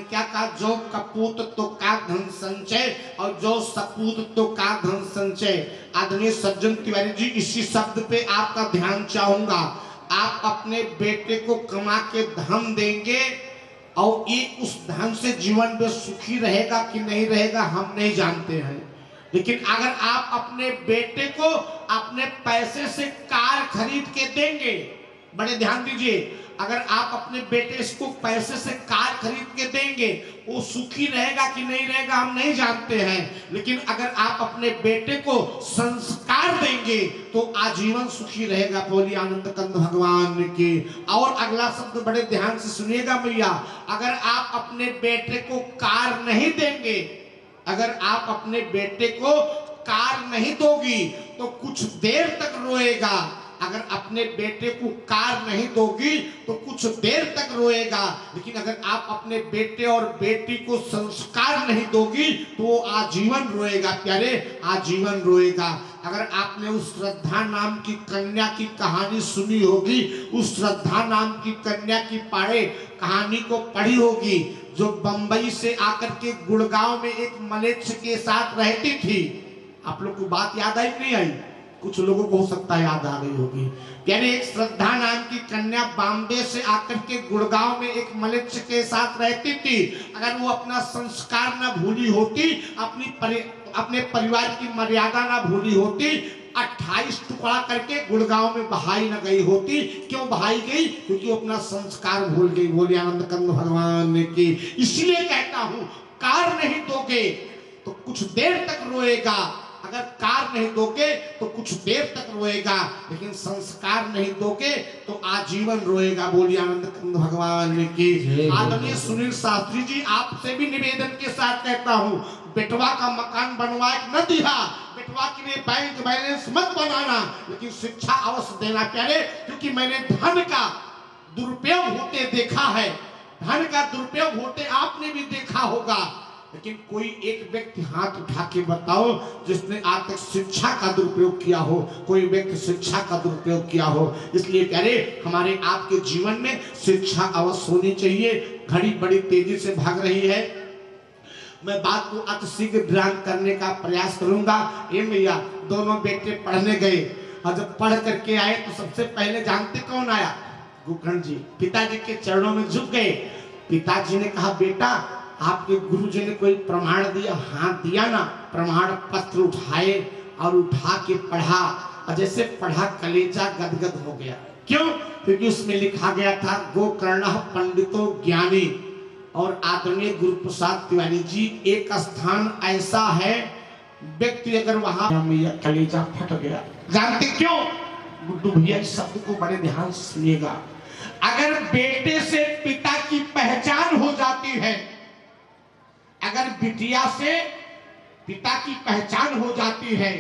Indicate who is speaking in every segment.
Speaker 1: क्या कहा, जो कपूत तो का धन संचय और जो सपूत तो का धन संचय। आदरणीय सज्जन तिवारी जी, इसी शब्द पे आपका ध्यान चाहूंगा। आप अपने बेटे को कमा के धन देंगे और ये उस धन से जीवन में सुखी रहेगा कि नहीं रहेगा हम नहीं जानते हैं, लेकिन अगर आप अपने बेटे को अपने पैसे से कार खरीद के देंगे, बड़े ध्यान दीजिए, अगर आप अपने बेटे को पैसे से कार खरीद के देंगे, वो सुखी रहेगा कि नहीं रहेगा हम नहीं जानते हैं, लेकिन अगर आप अपने बेटे को संस्कार देंगे तो आजीवन सुखी रहेगा। बोलिए आनंद कंद भगवान की। और अगला शब्द बड़े ध्यान से सुनिएगा भैया, अगर आप अपने बेटे को कार नहीं देंगे, अगर आप अपने बेटे को कार नहीं दोगी तो कुछ देर तक रोएगा। अगर अपने बेटे को कार नहीं दोगी तो कुछ देर तक रोएगा, लेकिन अगर आप अपने बेटे और बेटी को संस्कार नहीं दोगी तो वो आजीवन रोएगा प्यारे, आजीवन रोएगा। अगर आपने उस श्रद्धा नाम की कन्या की कहानी सुनी होगी, उस श्रद्धा नाम की कन्या की पाड़े कहानी को पढ़ी होगी, जो बंबई से आकर के गुड़गांव में एक मलेच्छ के साथ रहती थी। आप लोग को बात याद आई नहीं आई? कुछ लोगों को हो सकता है याद आ गई होगी। यानी एक श्रद्धा नाम की कन्या बॉम्बे से आकर के गुड़गांव में एक मलेच्छ के साथ रहती थी। अगर वो अपना संस्कार ना भूली होती, अपने परिवार की मर्यादा ना भूली होती, 28 टुकड़ा करके गुड़गांव में बहाई न गई होती। क्यों बहाई गई? क्योंकि वो अपना संस्कार भूल गई। बोले आनंद कंद भगवान की। इसलिए कहता हूं, कार नहीं दोगे तो कुछ देर तक रोएगा, अगर कार नहीं दोगे तो कुछ देर तक रोएगा, लेकिन संस्कार नहीं दोगे तो आजीवन रोएगा। बोलिए आनंद कंद भगवान की। आदरणीय सुनील शास्त्री जी, आपसे भी निवेदन के साथ कहता हूं, बेटवा का मकान बनवा न दिया, बेटवा के लिए बैंक बैलेंस मत बनाना, लेकिन शिक्षा अवश्य देना प्यारे, क्योंकि मैंने धन का दुरुपयोग होते देखा है, धन का दुरुपयोग होते आपने भी देखा होगा, लेकिन कोई एक व्यक्ति हाथ उठा के बताओ जिसने आज तक शिक्षा का दुरुपयोग किया हो, कोई व्यक्ति शिक्षा का दुरुपयोग किया हो। इसलिए प्यारे, हमारे आपके जीवन में शिक्षा अवश्य होनी चाहिए। घड़ी बड़ी तेजी से भाग रही है, मैं बात को अतिशीघ्र ध्यान करने का प्रयास करूंगा। ये भैया, दोनों बेटे पढ़ने गए और जब पढ़ करके आए तो सबसे पहले जानते कौन आया? गोकर्ण जी। पिताजी के चरणों में झुक गए। पिताजी ने कहा, बेटा आपके गुरुजी ने कोई प्रमाण दिया? हाँ दिया ना। प्रमाण पत्र उठाए और उठा के पढ़ा, और जैसे पढ़ा कलेजा गदगद हो गया। क्यों? क्योंकि उसमें लिखा गया था, गोकर्ण पंडितो ज्ञानी। और आदरणीय गुरु प्रसाद तिवारी जी, एक स्थान ऐसा है व्यक्ति अगर वहां, कलेजा फट गया। जानते क्यों? गुड्डू भैया इस शब्द को बड़े ध्यान से सुनिएगा। अगर बेटे से पिता की पहचान हो जाती है, अगर बिटिया से पिता की पहचान हो जाती है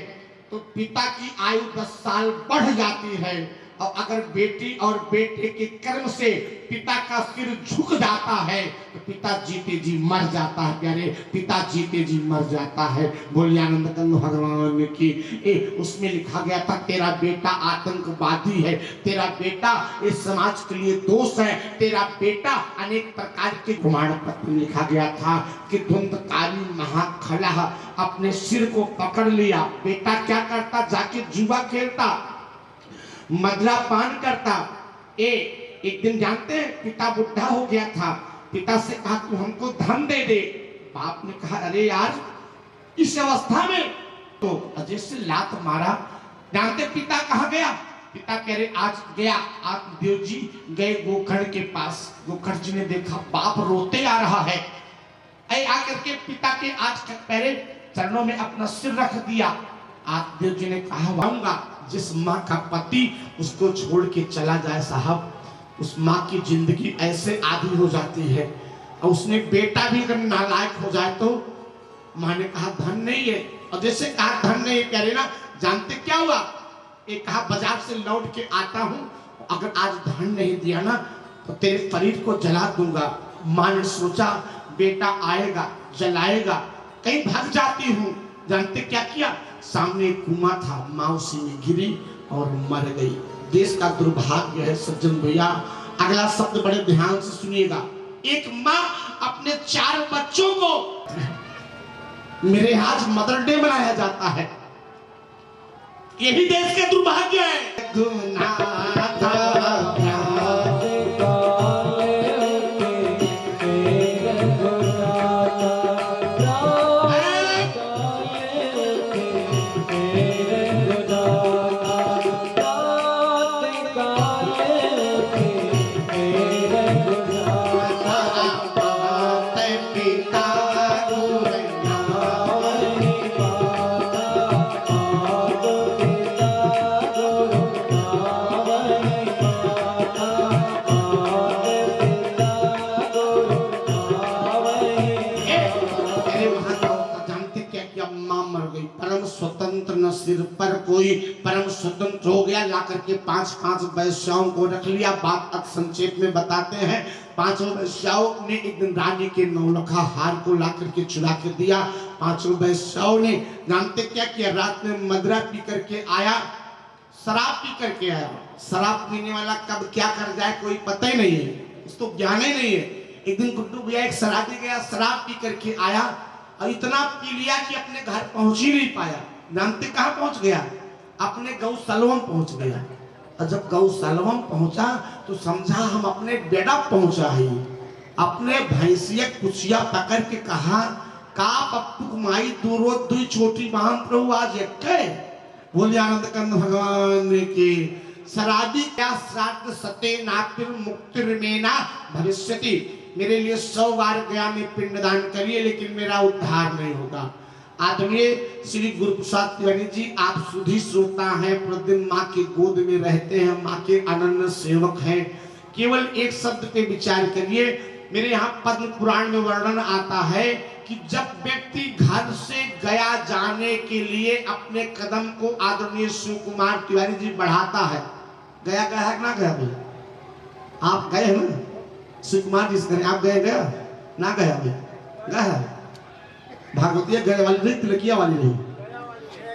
Speaker 1: तो पिता की आयु 10 साल बढ़ जाती है, और अगर बेटी और बेटे के कर्म से पिता का सिर झुक जाता है तो पिता जीते जी मर जाता है प्यारे, पिता जीते जी मर जाता है। बोलिए आनंद कंद भगवान की। उसमें लिखा गया था, तेरा बेटा आतंकवादी है, तेरा बेटा इस समाज के लिए दोष है, तेरा बेटा अनेक प्रकार के प्रमाण पत्र लिखा गया था कि धुंधकारी महाखला अपने सिर को पकड़ लिया। बेटा क्या करता? जाके जुआ खेलता, मदरा पान करता। एक दिन जानते हैं, पिता बुढ़ा हो गया था, पिता से कहा तू हमको धन दे दे। बाप ने कहा, अरे यार इस अवस्था में तो अजय से लात मारा। जानते पिता कहाँ गया? पिता कह रहे, आज गया आत्मदेव जी गए गोकर्ण के पास। गोकर्ण जी ने देखा बाप रोते आ रहा है, आकर के पिता के आज पैरे चरणों में अपना सिर रख दिया। आत्मदेव जी ने कहा, वाऊंगा जिस माँ का पति उसको छोड़ के चला जाए साहब, उस माँ की जिंदगी ऐसे आधी हो जाती है, और उसने बेटा भी अगर नालायक हो जाए तो। माँ ने कहा धन नहीं है, और जैसे कहा धन नहीं कह रहे ना, जानते क्या हुआ? एक कहा बाजार से लौट के आता हूँ, अगर आज धन नहीं दिया ना तो तेरे शरीर को जला दूंगा। माँ ने सोचा बेटा आएगा जलाएगा, कहीं भाग जाती हूँ। जानते क्या किया? सामने एक कुआं था, माँ उसी में गिरी और मर गई। देश का दुर्भाग्य है सज्जन भैया। अगला शब्द बड़े ध्यान से सुनिएगा। एक माँ अपने 4 बच्चों को, मेरे आज मदर डे मनाया जाता है। यही देश के दुर्भाग्य है। स्वतंत्र न सिर पर कोई, परम स्वतंत्र हो गया। ला करके 5 वैश्याओं को रख लिया। बात अब संक्षेप में बताते हैं। 5 वैश्याओं ने एक दिन रानी के 9 लखा हार को ला करके चुरा के दिया। 5 वैश्याओं ने जानते क्या किया, रात में मदरा पी करके आया, शराब पी करके आया। शराब पीने वाला कब क्या कर जाए कोई पता ही नहीं है, उसको ज्ञान ही नहीं है। एक दिन गुड्डू भैया एक शराबी गया, शराब पी करके आया और इतना पी लिया कि अपने घर पहुंच ही नहीं पाया। जानते कहाँ पहुंच गया, अपने गौशालवम पहुंच गया। और जब गौशालवम पहुंचा तो समझा हम अपने बेड़ा पहुंचा ही। अपने भैंसिया कुचिया पकड़ के कहा, का पप्पू माई दूरो दुई छोटी बहन प्रभु आज एक बोले आनंद कंद भगवान की। शराबी क्या श्राद्ध सते नापिर मुक्तिर में ना भविष्यति। मेरे लिए 100 बार गया में पिंडदान करिए लेकिन मेरा उद्धार नहीं होगा। आदरणीय श्री गुरु प्रसाद तिवारी जी, आप सुधी श्रोता हैं, प्रतिदिन माँ की गोद में रहते हैं, माँ के अनन्य सेवक हैं। केवल एक शब्द पे विचार करिए। मेरे यहाँ पद्म पुराण में वर्णन आता है कि जब व्यक्ति घर से गया जाने के लिए अपने कदम को आदरणीय शिव कुमार तिवारी जी बढ़ाता है। गया है ना गया भाई, आप गए हैं ना शिव कुमार जी से, आप गए गया ना गया भाई, गया भागवतिया गए वाली नहीं, तिलकिया वाली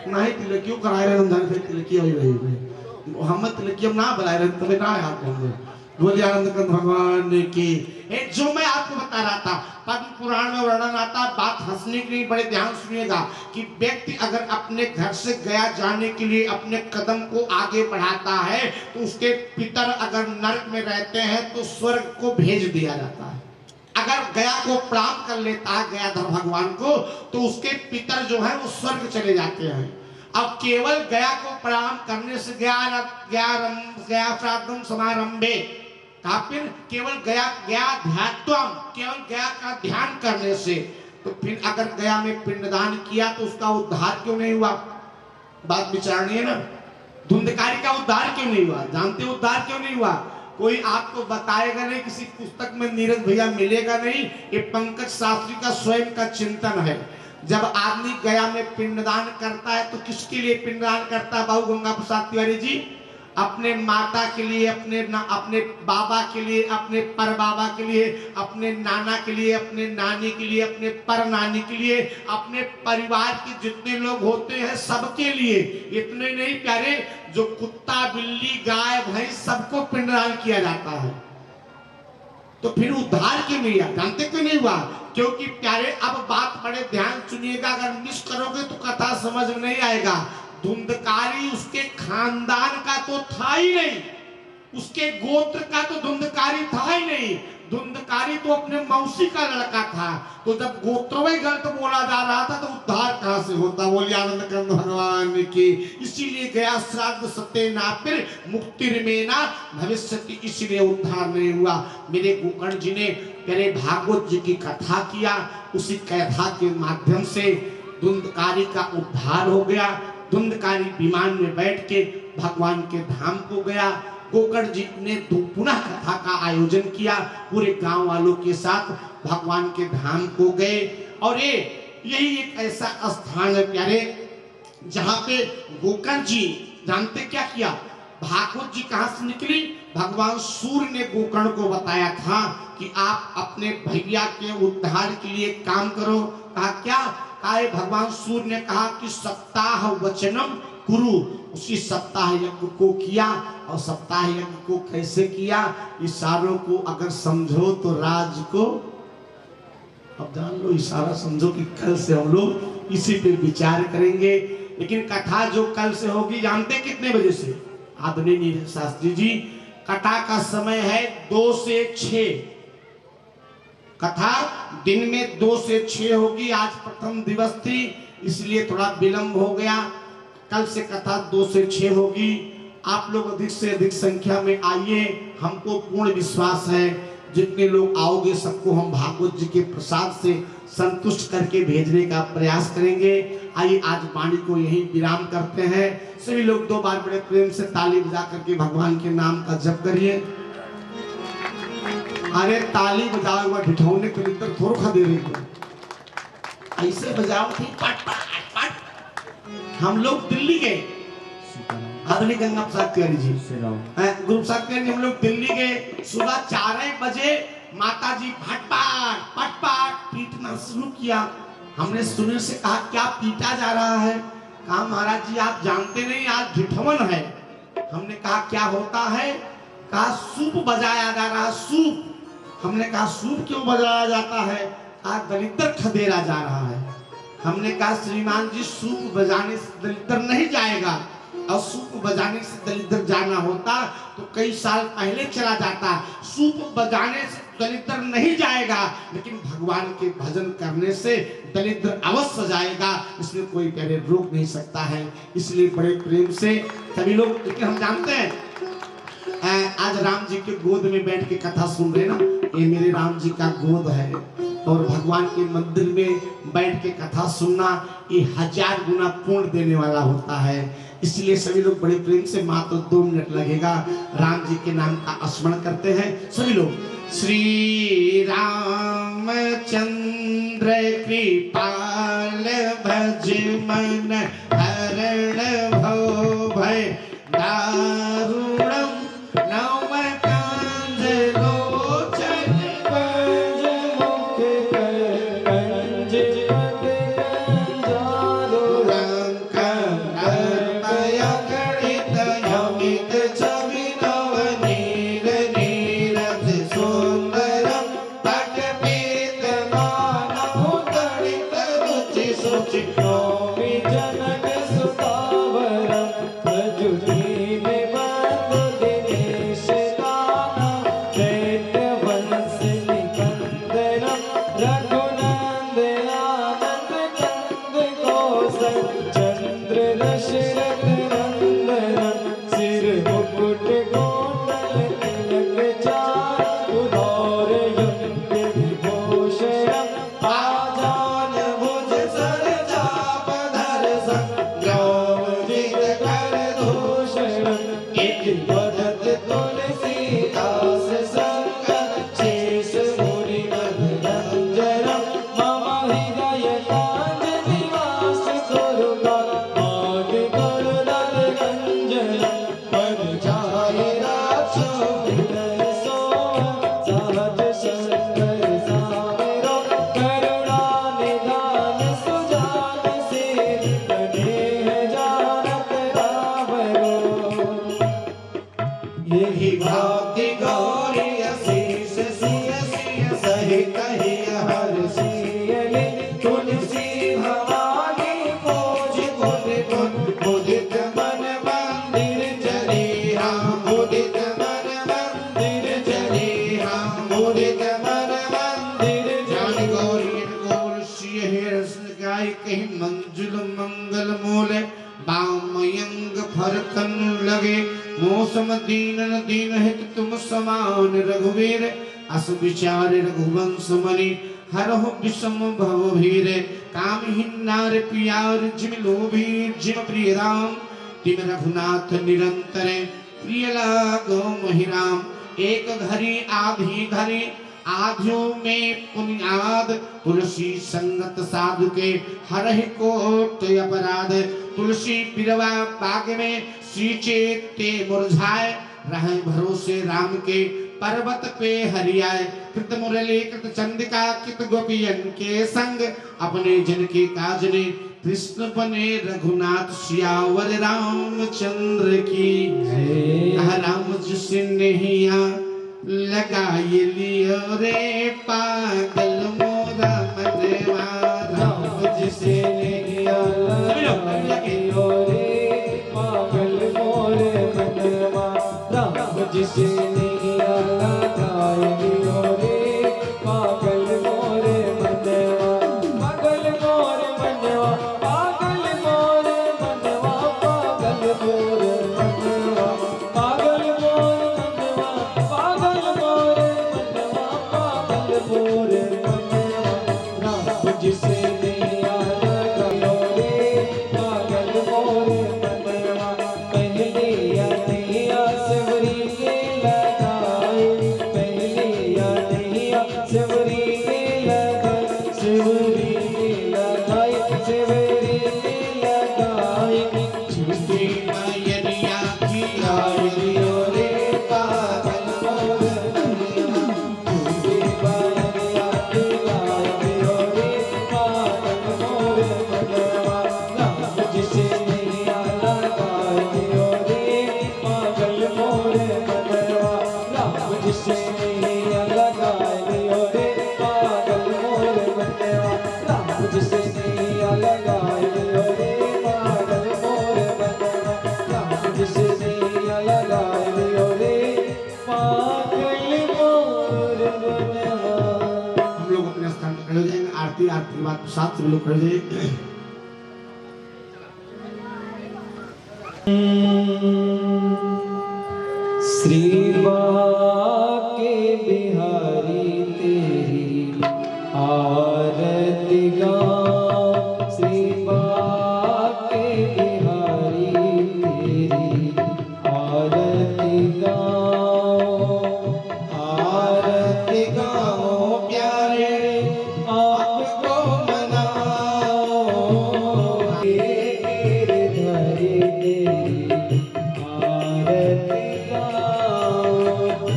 Speaker 1: नहीं तिलकियों कराए रहे रमजान फिर तिलकिया वाली रही हम तिलकिया ना बुलाए रहे तभी ना याद होंगे। बोलिए आनंद कंद भगवान की। जो मैं आपको बता रहा था, पद्म पुराण में वर्णन आता, बात हंसने के लिए बड़े ध्यान सुनिएगा कि व्यक्ति अगर अपने घर से गया जाने के लिए अपने कदम को आगे बढ़ाता है तो उसके पितर अगर नरक में रहते हैं तो स्वर्ग को भेज दिया जाता है। अगर गया को प्रणाम कर लेता है गयाधर भगवान को तो उसके पितर जो है वो स्वर्ग चले जाते हैं। अब केवल गया को प्रणाम करने से गया श्राद्धम समारंभे का फिर केवल गया ध्यात्वम, केवल गया का ध्यान करने से, तो फिर अगर गया में पिंडदान किया तो उसका उद्धार क्यों नहीं हुआ? बात विचारनी है ना। धुंधकारी का उद्धार क्यों नहीं हुआ? जानते उद्धार क्यों नहीं हुआ? कोई आपको बताएगा नहीं, किसी पुस्तक में नीरज भैया मिलेगा नहीं। ये पंकज शास्त्री का स्वयं का चिंतन है। जब आदमी गया में पिंडदान करता है तो किसके लिए पिंडदान करता है बाबू गंगा प्रसाद तिवारी जी? अपने माता के लिए, अपने बाबा के लिए, अपने पर बाबा के लिए, अपने नाना के लिए, अपने नानी के लिए, अपने पर नानी के लिए, अपने परिवार के जितने लोग होते हैं सबके लिए। इतने नहीं प्यारे, जो कुत्ता बिल्ली गाय भैंस सबको पिंडदान किया जाता है। तो फिर उद्धार क्यों नहीं हुआ? जानते क्यों नहीं हुआ? क्योंकि प्यारे अब बात बड़े ध्यान सुनिएगा, अगर मिस करोगे तो कथा समझ में नहीं आएगा। धुंधकारी उसके खानदान का तो था ही नहीं, उसके गोत्र का तो धुंधकारी था ही नहीं। धुंधकारी तो अपने मौसी का लड़का था। तो जब गोत्र में गलत बोला जा रहा था तो उद्धार कहां से होता? बोलिए आनंद कंद भगवान की। इसीलिए गया श्राद्ध सत्य नापिर मुक्तिर में ना भविष्य, इसलिए उद्धार नहीं हुआ। मेरे गोकर्ण जी ने मेरे भागवत जी की कथा किया, उसी कथा के माध्यम से धुंधकारी का उद्धार हो गया। धुंधकारी विमान में बैठ के भगवान के धाम को गया। गोकर्ण जी ने पुनः कथा का आयोजन किया, पूरे गांव वालों के साथ भगवान के धाम को गए। और यही एक ऐसा स्थान है प्यारे जहां पे गोकर्ण जी जानते क्या किया? भागवत जी कहां से निकली? भगवान सूर्य ने गोकर्ण को बताया था कि आप अपने भैया के उद्धार के लिए काम करो। कहा क्या? भगवान सूर्य ने कहा कि सप्ताह वचनम कुरु। उसी सप्ताह यज्ञ को किया। और सप्ताह यज्ञ को कैसे किया? इशारों को अगर समझो तो राज को अब जान लो, इशारा समझो कि कल से हम लोग इसी पे विचार करेंगे। लेकिन कथा जो कल से होगी, जानते कितने बजे से? आदरणीय नीरज शास्त्री जी, कथा का समय है 2 से 6। कथा दिन में 2 से 6 होगी। आज प्रथम दिवस थी इसलिए थोड़ा विलंब हो गया। कल से कथा 2 से 6 होगी। आप लोग अधिक से अधिक संख्या में आइए। हमको पूर्ण विश्वास है जितने लोग आओगे सबको हम भागवत जी के प्रसाद से संतुष्ट करके भेजने का प्रयास करेंगे। आइए आज वाणी को यहीं विराम करते हैं। सभी लोग 2 बार बड़े प्रेम से ताली बजा करके भगवान के नाम का जप करिए। अरे ताली बजाओ हुआ ढिठौने के भीतर थोड़ा खा दे रही हो, ऐसे बजाओ थी पट पट पट। हम लोग दिल्ली गए, आदरणीय गंगा प्रसाद तिवारी जी, गुरु प्रसाद तिवारी जी, हम लोग दिल्ली गए। सुबह 4 बजे माता जी फटपाट पटपाट पीटना शुरू किया। हमने सुनील से कहा क्या पीटा जा रहा है? कहा महाराज जी आप जानते नहीं आज ढिठवन है। हमने कहा क्या होता है? कहा सूप बजाया जा रहा है, सूप। हमने कहा सूप क्यों बजाया जाता है? कहा दलिद्र खदेड़ा जा रहा है। हमने कहा श्रीमान जी सूप बजाने से दलिद्र नहीं जाएगा, और सूप बजाने से दलिद्र जाना होता तो कई साल पहले चला जाता। सूप बजाने से दलिद्र नहीं जाएगा, लेकिन भगवान के भजन करने से दलिद्र अवश्य जाएगा, इसमें कोई पहले रोक नहीं सकता है। इसलिए बड़े प्रेम से सभी लोग, क्योंकि हम जानते हैं आज राम जी के गोद में बैठ के कथा सुन रहे ना, ये मेरे राम जी का गोद है। और भगवान के मंदिर में बैठ के कथा सुनना ये 1000 गुना पुण्य देने वाला होता है। इसलिए सभी लोग बड़े प्रेम से, मात्र 2 मिनट लगेगा, राम जी के नाम का स्मरण करते हैं सभी लोग। श्री रामचंद्र कृपाल भज मन हरण भव भय दारुणम नव कांज लोचन पंज मुख कंज कंजारो रंग अर्पय गणित यमित छवि नव नील नीरज सुंदरम पट पीत मानव तड़ित रुचि सुचि नौमि जनक सुतावरम रजुनी मंजुल मंगल मोले बामयंग फरकन लगे मौसम दीनन दीन हित तुम समान रघुवीर अस विचार रघुवंश मणि हरहु विषम भव भीर कामहीन नार प्यार जिम लोभी जिम प्रिय राम तिम रघुनाथ निरंतर प्रिय लागो महिराम एक घड़ी आधी घड़ी आधियों में पुनियाद तुलसी संगत साधु के हरहि कोट अपराध तुलसी पिरवा बाग में सींचे ते मुरझाए रहे भरोसे राम के पर्वत पे हरियाए कृत मुरली कृत चंदिका कृत गोपियन के संग अपने जन के काज ने कृष्ण बने रघुनाथ सियावर रामचंद्र की राम जिसे नहीं लगा ये लियो रे पागल मोरा
Speaker 2: जिससे नैया लगाई रे पागल मोरे मनवा, पागल मोरे मनवा, पागल मोरे मनवा, पागल मोरे मनवा, पागल मोरे मनवा, पागल मोरे मनवा, पागल मोरे मनवा। राम जिसे नैया लगाई रे पागल मोरे मनवा, पहले या नैया सेवरी के लगाए, पहले या नैया सेवरी के लगाए, सेवरी के लगाए, सेवरी के लगाए, झूठी
Speaker 1: मैया की
Speaker 2: गाय दियो रे पागल मोरे मनवा, झूठी मैया की गाय दियो रे पागल मोरे मनवा। राम जिसे नैया लगाए दियो रे पागल मोरे मनवा, राम जिसे नैया लगाए दियो रे पागल मोरे मनवा, राम जिसे नैया लगाए दियो रे पागल मोरे मनवा, राम जिसे नैया लगाए दियो रे पागल मोरे मनवा।
Speaker 1: हम लोग अपने स्थान पर खड़े हो जाएंगे। आरती आरती के बाद प्रसाद से लोग खड़े हो जाइए।
Speaker 2: श्री बाके बिहारी तेरी आरती गाऊं, श्री बाके बिहारी तेरी आरती गाऊं, आरती गाऊं प्यारे आपको मनाओ, गिरधरी तेरी आरती गाऊं,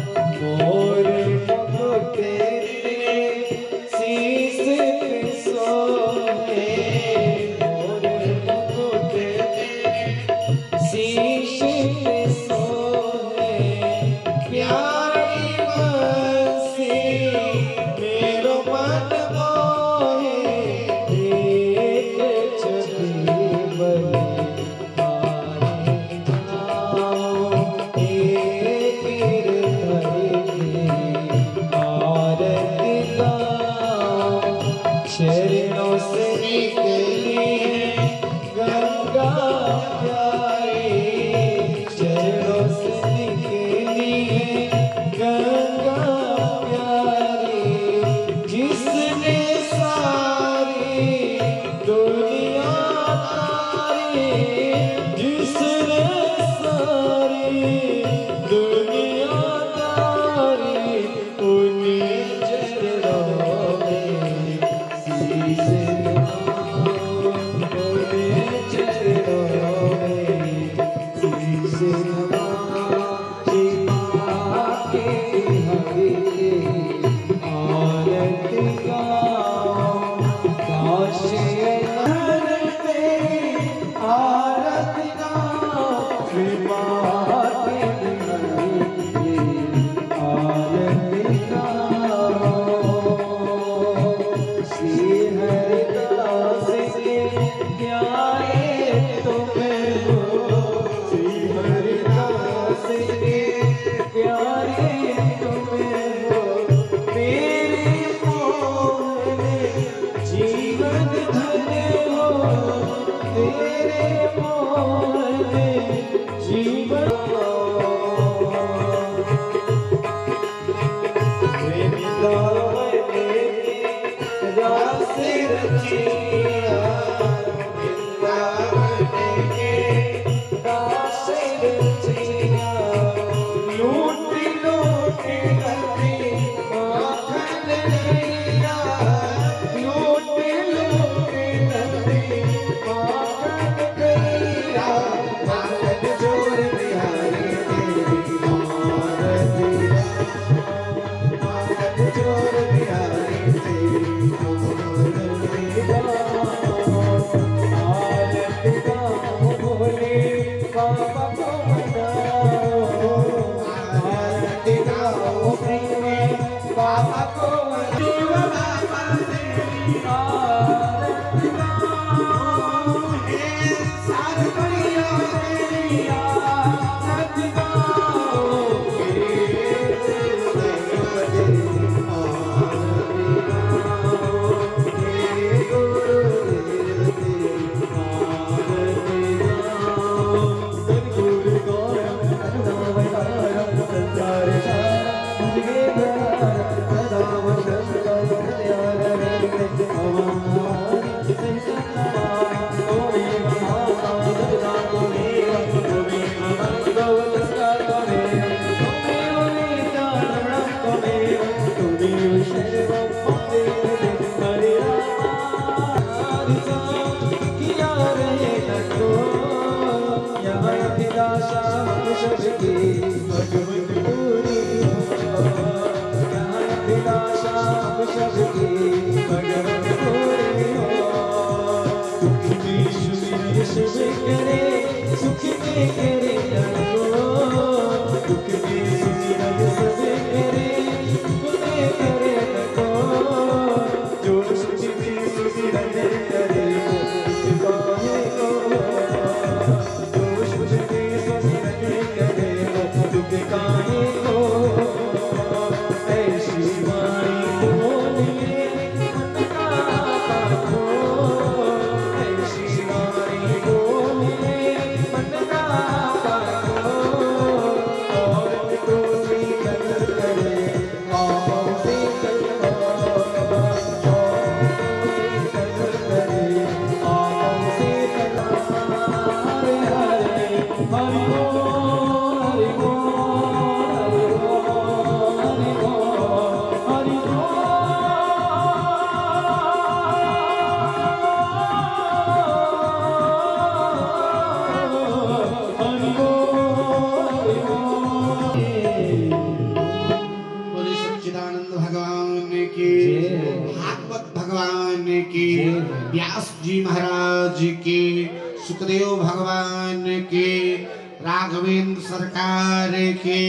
Speaker 2: करे लगो दुख की सुमिरन सब करे तुझे करे लगो जो सुख की सुमिरन करे काहे को जो सुख की सुमिरन करे दुख काहे को ऐसी वाणी बोलिए मन का पाखो ऐसी वाणी बोलिए मन का पाखो और तो सी कदर करे आओ से करो और तो सी कदर करे आओ से करो हरे हरे हरि
Speaker 1: बोले सच्चिदानंद भगवान की, भागवत भगवान की, व्यास जी महाराज की, सुखदेव भगवान की, राघवेंद्र सरकार के,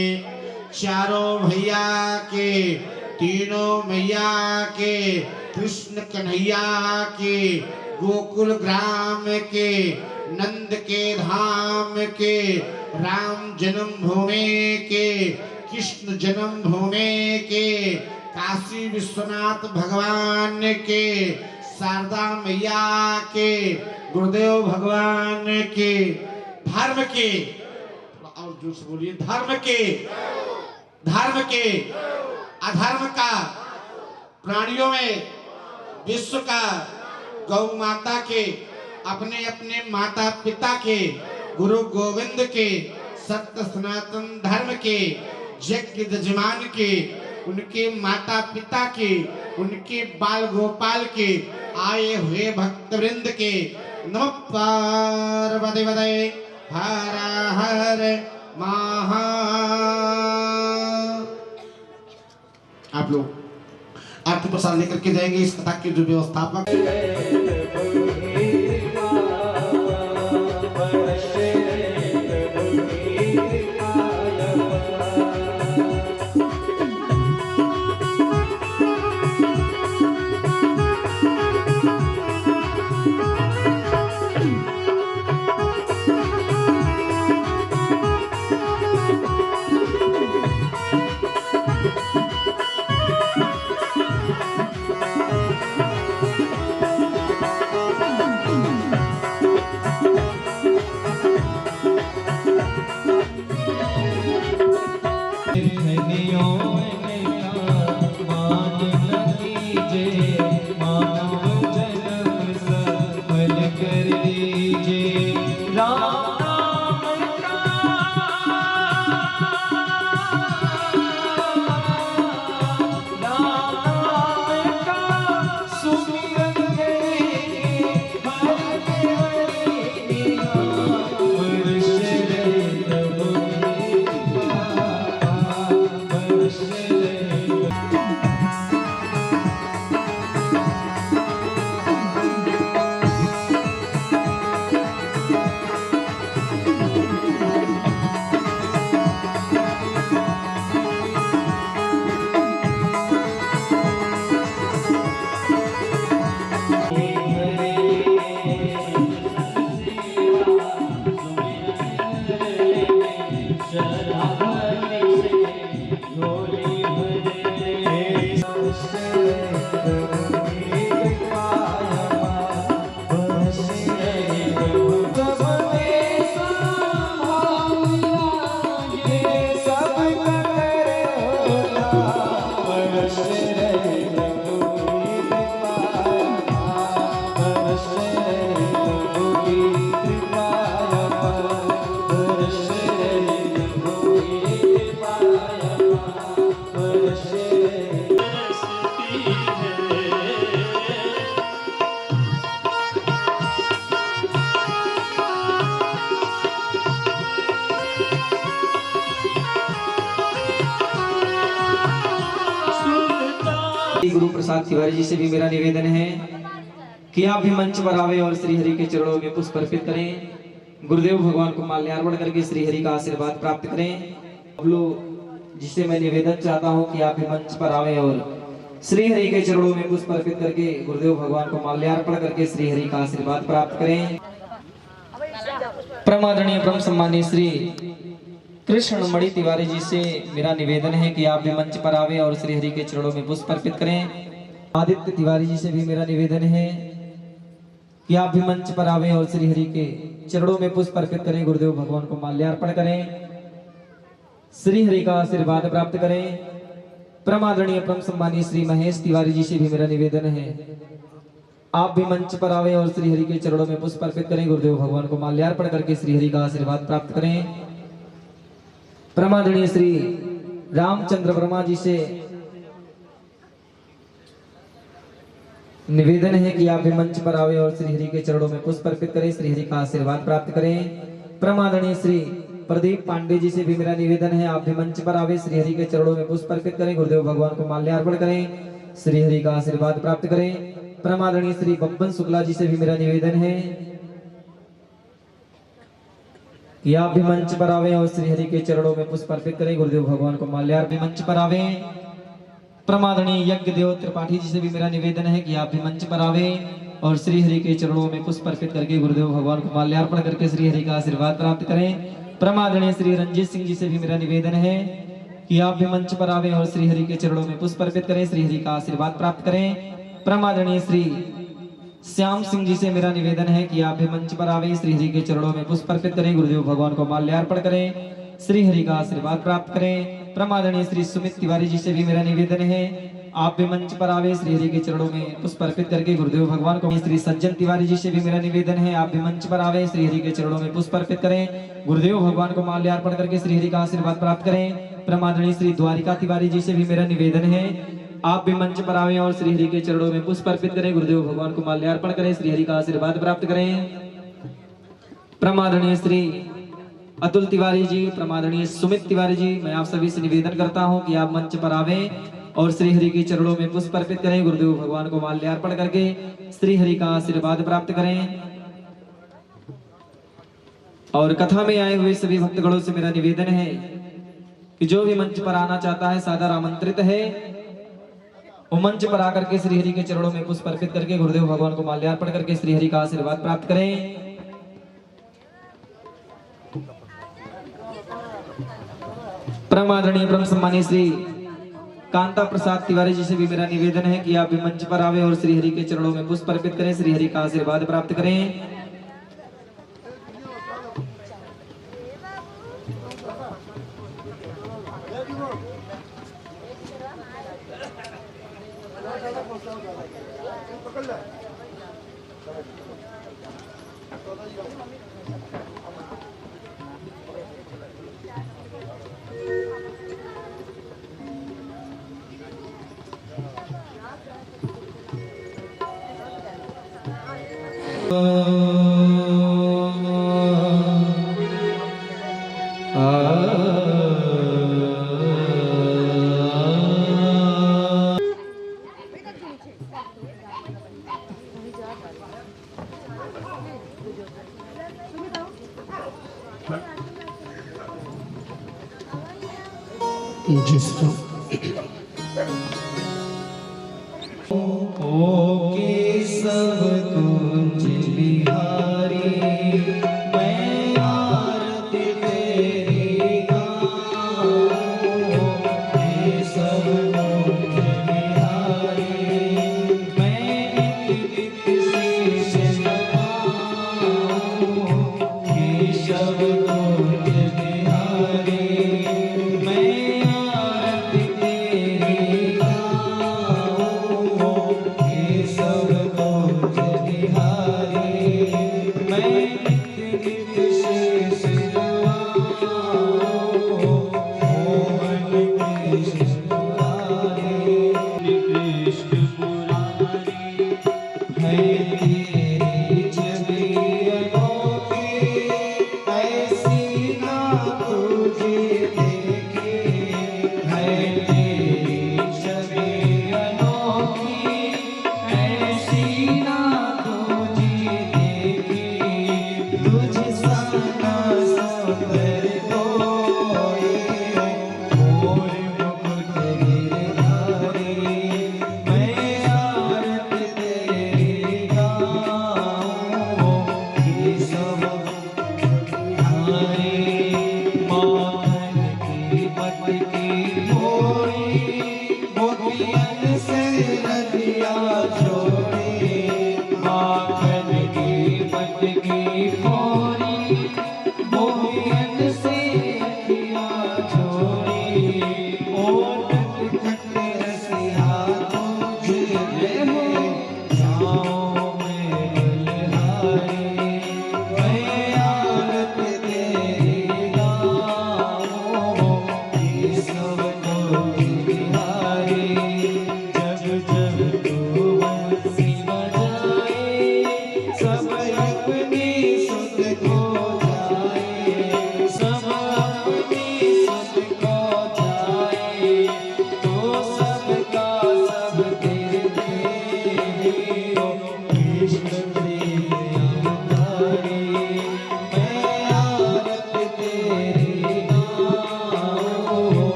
Speaker 1: चारों भैया के, तीनों मैया के, कृष्ण कन्हैया के, गोकुल ग्राम के, नंद के धाम के, राम जन्मभूमि के, कृष्ण जन्मभूमि के, काशी विश्वनाथ भगवान के, शारदा मैया के, गुरुदेव भगवान के, धर्म के, और जोर से बोलिए, धर्म के अधर्म का, प्राणियों में विश्व का, गौ माता के, अपने अपने माता पिता के, गुरु गोविंद के, सत्य सनातन धर्म के, यज्ञ यजमान के, उनके माता पिता के, उनके बाल गोपाल के, आए हुए भक्तवृंद के, नमः पार्वती पतये हर हर महा। आप लोग आरती प्रसाद लेकर के जाएंगे इस कथा के जो व्यवस्थापक
Speaker 2: गुरु प्रसाद तिवारी जी से भी मेरा निवेदन है कि आप भी मंच पर आवे और श्री हरि के चरणों में पुष्प अर्पित करें। गुरुदेव भगवान को माल्यार्पण करके श्री हरि का आशीर्वाद प्राप्त करें। अब लोग जिससे मैं निवेदन चाहता हूं कि आप भी मंच पर आवे और श्री हरि के चरणों में पुष्प अर्पित करके गुरुदेव भगवान को माल्यार्पण करके श्री हरि का आशीर्वाद प्राप्त करें। परमादरणीय ब्रह्म सम्मानी श्री कृष्ण मणि तिवारी जी से मेरा निवेदन है कि आप भी मंच पर आवे और श्री हरि के चरणों में पुष्प अर्पित करें। आदित्य तिवारी जी से भी मेरा निवेदन है कि आप भी मंच पर आवे और श्री हरि के चरणों में पुष्प अर्पित करें, गुरुदेव भगवान को माल्यार्पण करें, श्री हरि का आशीर्वाद प्राप्त करें। परमादरणीय परम सम्मानी श्री महेश तिवारी जी से भी मेरा निवेदन है आप भी मंच पर आवे और श्री हरि के चरणों में पुष्प अर्पित करें, गुरुदेव भगवान को माल्यार्पण करके श्री हरि का आशीर्वाद प्राप्त करें। परमादरणीय श्री रामचंद्र वर्मा जी से निवेदन है कि आप भी मंच पर आवे और श्री हरि के चरणों में पुष्प अर्पित करें, श्री हरि का आशीर्वाद प्राप्त करें। परमादरणीय श्री प्रदीप पांडे जी से भी मेरा निवेदन है आप भी मंच पर आवे, श्री हरि के चरणों में पुष्प अर्पित करें, गुरुदेव भगवान को माल्यार्पण करें, श्री हरि का आशीर्वाद प्राप्त करें। परमादरणीय श्री बब्बन शुक्ला जी से भी मेरा निवेदन है कि आप भी मंच पर आवे और श्री हरि के चरणों में पुष्प अर्पित करें, गुरुदेव भगवान को माल्यार्पण मंच पर आवे। परमादरणीय यज्ञ देव त्रिपाठी जी से भी मेरा निवेदन है कि आप भी मंच पर आवे और श्री हरि के चरणों में पुष्प अर्पित करके गुरुदेव भगवान को माल्यार्पण करके श्री हरि का आशीर्वाद प्राप्त करें। परमादरणीय श्री रंजीत सिंह जी से भी मेरा निवेदन है कि आप भी मंच पर आवे और श्री हरि के चरणों में पुष्प अर्पित करें, श्री हरि का आशीर्वाद प्राप्त करें। परमादरणीय श्री श्याम सिंह जी से मेरा निवेदन है कि आप भी मंच पर आवे, श्री हरि के चरणों में पुष्प अर्पित करें, गुरुदेव भगवान को माल्यार्पण करें, श्री हरि का आशीर्वाद प्राप्त करें। परमादरणीय श्री सुमित तिवारी जी से भी मेरा निवेदन है आप भी मंच पर आवे, श्री हरि के चरणों में पुष्प अर्पित करके गुरुदेव भगवान को। श्री सज्जन तिवारी जी से भी मेरा निवेदन है आप भी मंच पर आवे, श्री हरि के चरणों में पुष्प अर्पित करें, गुरुदेव भगवान को माल्यार्पण करके श्री हरि का आशीर्वाद प्राप्त करें। परमादरणीय श्री द्वारिका तिवारी जी से भी मेरा निवेदन है आप भी मंच पर आवे और श्री हरि के चरणों में पुष्प अर्पित करें, गुरुदेव भगवान को माल्यार्पण करें, श्री हरि का आशीर्वाद प्राप्त करें। परमादरणीय श्री अतुल तिवारी जी, परमादरणीय सुमित तिवारी जी, मैं आप सभी से निवेदन करता हूं कि आप मंच पर आवे और श्री हरि के चरणों में पुष्प अर्पित करें, गुरुदेव भगवान को माल्यार्पण करके श्री हरि का आशीर्वाद प्राप्त करें। और कथा में आए हुए सभी भक्तगणों से मेरा निवेदन है कि जो भी मंच पर आना चाहता है सादर आमंत्रित है, वो मंच पर आकर के श्री हरि के चरणों में पुष्प अर्पित करके गुरुदेव भगवान को माल्यार्पण करके श्री हरि का आशीर्वाद प्राप्त करें। परमादरणीय ब्रह्म सम्मानी श्री कांता प्रसाद तिवारी जी से भी मेरा निवेदन है कि आप भी मंच पर आवे और श्री हरि के चरणों में पुष्प अर्पित करें, श्री हरि का आशीर्वाद प्राप्त करें। ओके सब कुछ बिहारी, मैं आरती तेरी गाऊं। ओके सब कुछ बिहारी, मैं नित शीश नवाऊं। ओके सब कुछ बिहारी, मैं आरती तेरी गाऊं। ओके सब कुछ बिहारी,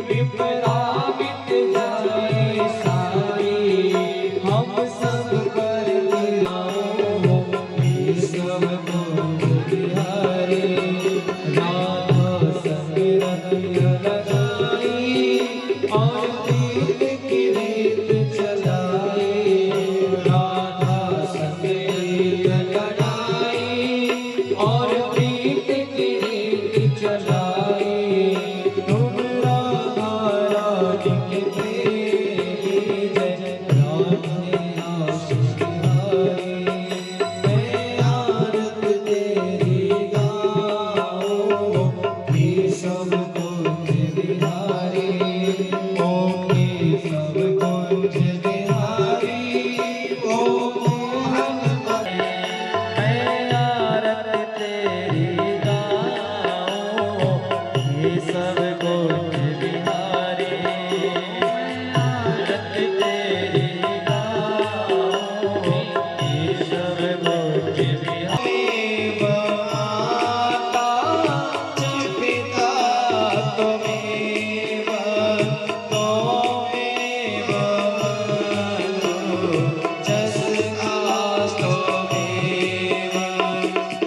Speaker 2: विपदा मिट जाए सारी, हम सब पर गिराओ ये सब कुछ बिहारी। राधा संग रंग लगाई और प्रीत की रीत चलाई, राधा संग रीत लगाई और प्रीत की रीत चलाई। तुम राधा रानी के प्रेमी, जय राधे आशीष बिहारी। मैं आरत तेरी गाऊं ये सब कुछ बिहारी, ओम ये सब कुछ बिहारी, ओम मोहन मैं आरत तेरी गाऊं ये सब कुछ बिहारी, आरत तेरी गाऊं ये सब कुछ बिहारी। पिता त्वमेव त्वमेव जस्नास्तु त्वमेव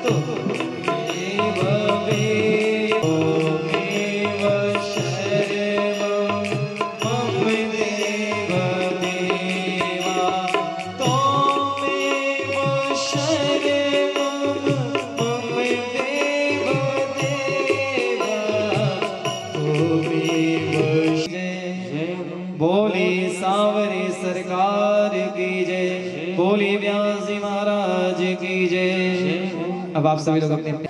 Speaker 2: त्वमेव वेदो त्वमेव शरणं मम देव देवा, त्वमेव शरणं मम देव देवा, त्वमेव जय। बोले सांवरे सरकार की जय, बोले व्यास जी महाराज की जय। अब आप सभी लोग अपने अपने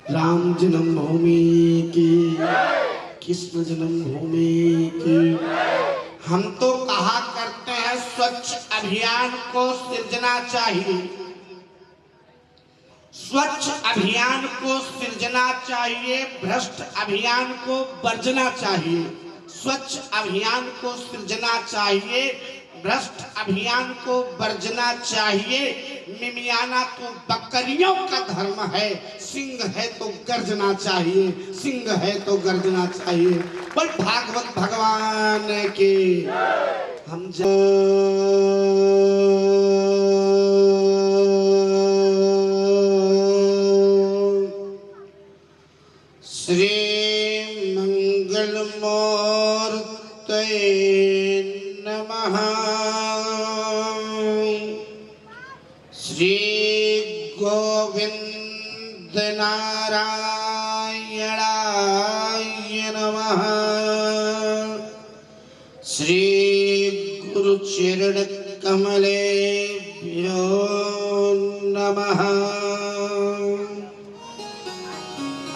Speaker 1: राम जन्मभूमि की, कृष्ण जन्मभूमि की। हम तो कहा करते हैं स्वच्छ अभियान को सृजना चाहिए, स्वच्छ अभियान को सृजना चाहिए, भ्रष्ट अभियान को वर्जना चाहिए। स्वच्छ अभियान को सृजना चाहिए, भ्रष्ट अभियान को वर्जना चाहिए। मिमियाना तो बकरियों का धर्म है, सिंह है तो गर्जना चाहिए, सिंह है तो गर्जना चाहिए। बोल भागवत भगवान के। हम श्री मंगल मूर्तये नमः। श्री गोविंद नारायणाय नमः। श्री गुरु चरण कमलेभ्यो नमः।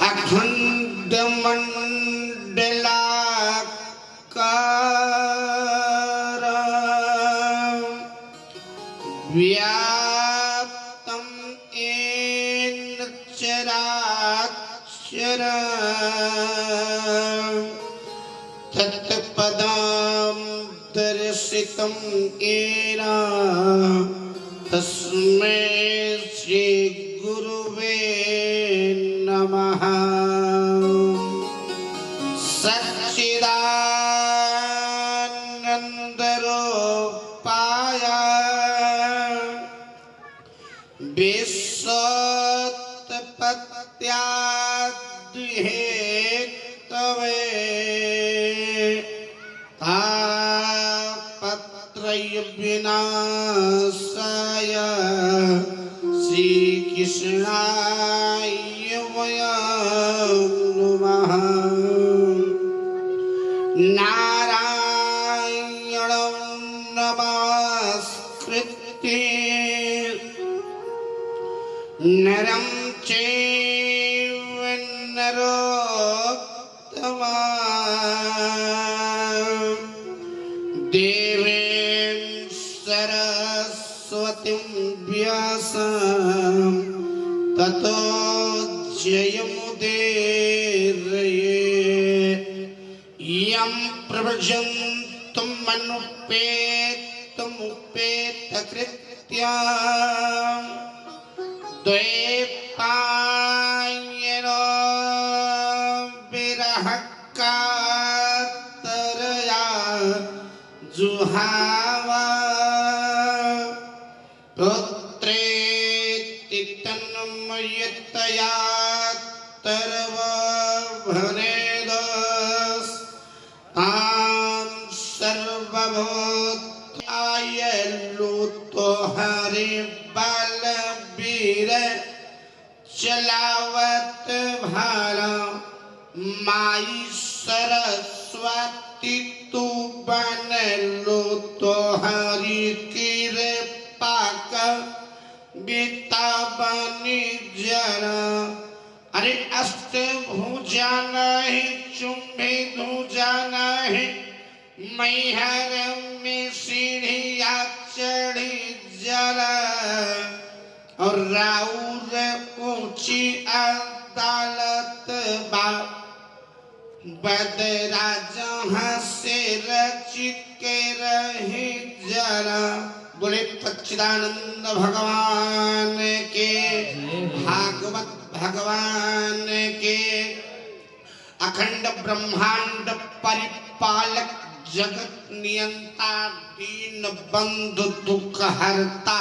Speaker 1: अखंड मंडलाकार व्याप्तं येन चराचर तत्पदं दर्शितं येन तस्मै श्री गुरुवे नमः। सच्चिदानंद रूपाय विश्वोत्पत्त्यादिहेतवे तापत्रय विनाशाय श्रीकृष्णाय वयं नमः। नारायणं नमस्कृत्य नरं चैव नरोत्तमं देवीं सरस्वतीं व्यासं ततो जयमुदीरयेत्। यं प्रव्रजन्तुं मनुपेतमुपेतकृत्यं द्वैपायनो पायनो बिरह का तरया जुहावा पुत्रेति तन्मयतया तरव भनेदस ताम सर्वभूताय लूतो हरि बलबीर चलावत भाला माई सरस्वती तू बन लो तो हरि कृपा का बीता बनी जरा। अरे अष्टभुजा नहीं चुम्बे धुजा नहीं मैहर में सीढ़िया चढ़ी जरा और राउर ऊंची अदालत बा बदरा जहाँ से रच के रही जरा। बोले सच्चिदानंद भगवान के भागवत भगवान के अखंड ब्रह्मांड परिपालक जगत नियंता दीन बंधु दुख हरता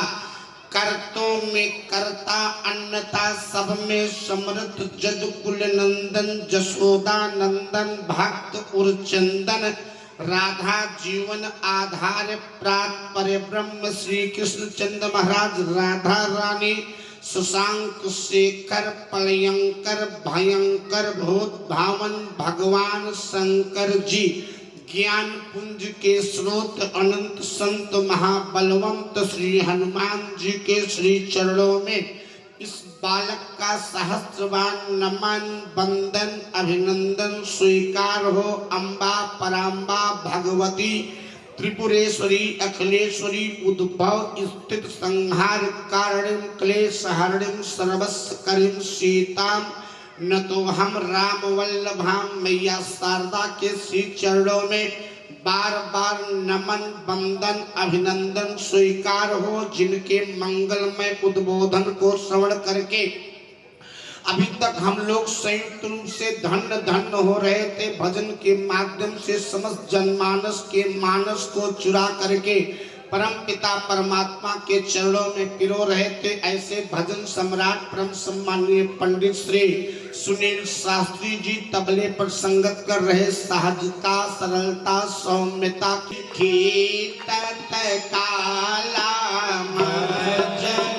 Speaker 1: करतों में करता अन्नता सब में समृद्ध जदकुल नंदन जसोदा नंदन भक्त उर्चंदन राधा जीवन आधार प्रात पर ब्रह्म श्री कृष्ण चंद्र महाराज राधा रानी सुशांक शेखर पलयंकर भयंकर भूत भावन भगवान शंकर जी ज्ञान पुंज के स्रोत अनंत संत महाबलवंत श्री हनुमान जी के श्री चरणों में इस बालक का सहस्रवान नमन वंदन अभिनंदन स्वीकार हो। अम्बा पराम्बा भगवती त्रिपुरेश्वरी अखिलेश्वरी उद्भव स्थित संहार कारणिम क्लेश हरणिम सर्वस्करिम सीताम न तो हम राम वल्लभाम मैया शारदा के श्री चरणों में बार बार नमन वंदन अभिनंदन स्वीकार हो। जिनके मंगलमय उद्बोधन को श्रवण करके अभी तक हम लोग संयुक्त रूप से धन्य धन्य हो रहे थे। भजन के माध्यम से समस्त जनमानस के मानस को चुरा करके परम पिता परमात्मा के चरणों में पिरो रहे थे। ऐसे भजन सम्राट परम सम्माननीय पंडित श्री सुनील शास्त्री जी तबले पर संगत कर रहे। सहजता सरलता सौम्यता की तत काला मजन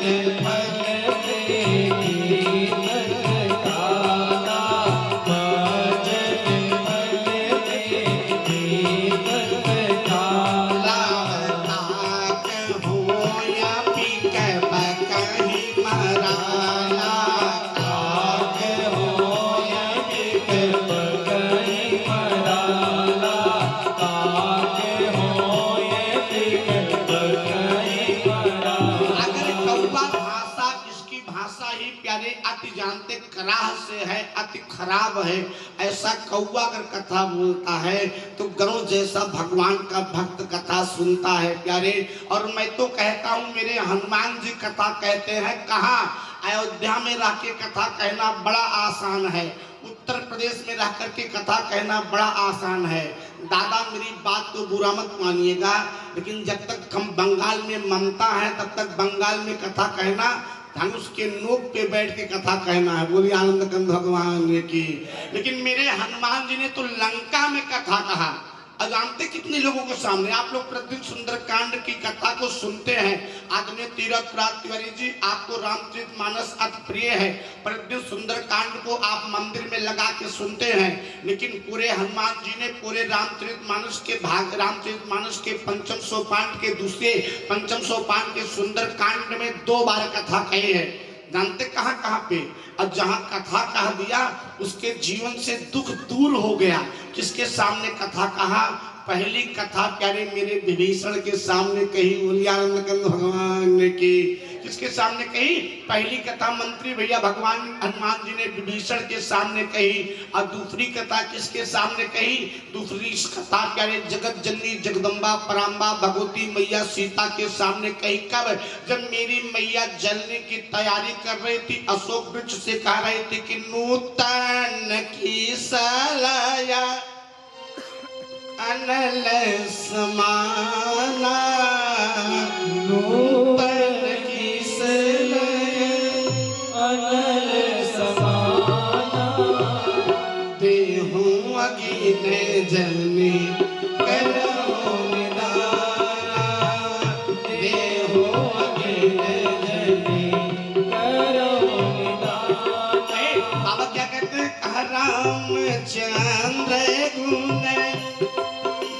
Speaker 1: जानते कराह से है अति खराब है। ऐसा कौवा अगर कथा बोलता है तो गरुड़ जैसा भगवान का भक्त कथा सुनता है प्यारे। और मैं तो कहता हूँ मेरे हनुमान जी कथा कहते हैं कहाँ अयोध्या में रह के कथा कहना बड़ा आसान है, उत्तर प्रदेश में रह करके कथा कहना बड़ा आसान है। दादा मेरी बात को बुरा मत मानिएगा, लेकिन जब तक हम बंगाल में ममता है तब तक बंगाल में कथा कहना धनुष के नोक पे बैठ के कथा कहना है। बोली आनंद कंद भगवान की। लेकिन मेरे हनुमान जी ने तो लंका में कथा कहा। अजानते कितने लोगों के सामने आप लोग प्रतिदिन सुंदरकांड की कथा को सुनते हैं। आदरणीय तीरथ तिवारी जी आपको रामचरितमानस अति प्रिय है, प्रतिदिन सुंदरकांड को आप मंदिर में लगा के सुनते हैं। लेकिन पूरे हनुमान जी ने पूरे रामचरितमानस के पंचम सोपान के दूसरे पंचम सोपान के सुंदरकांड में 2 बार कथा कही है। जानते कहाँ कहाँ पे? और जहाँ कथा कह दिया उसके जीवन से दुख दूर हो गया। किसके सामने कथा कहा? पहली कथा प्यारे मेरे विभीषण के सामने कही। बोली आनंद कंद भगवान की। किसके सामने कही? पहली कथा मंत्री भैया भगवान हनुमान जी ने विभीषण के सामने कही, और दूसरी कथा किसके सामने कही? दूसरी कथा प्यारे जगत जननी जगदम्बा पराम्बा भगवती मैया सीता के सामने कही। कब? जब मेरी मैया जलने की तैयारी कर रही थी, अशोक वृक्ष से कह रही थी कि नूतन की सलाया अनल समाना, नूतन की सलाया
Speaker 2: अनल समाना,
Speaker 1: देहूं अगीने जलने करो निदाना, देहूं अगीने जलने
Speaker 2: करो निदान।
Speaker 1: बाबा क्या कहते हैं? रामचंद्र गुण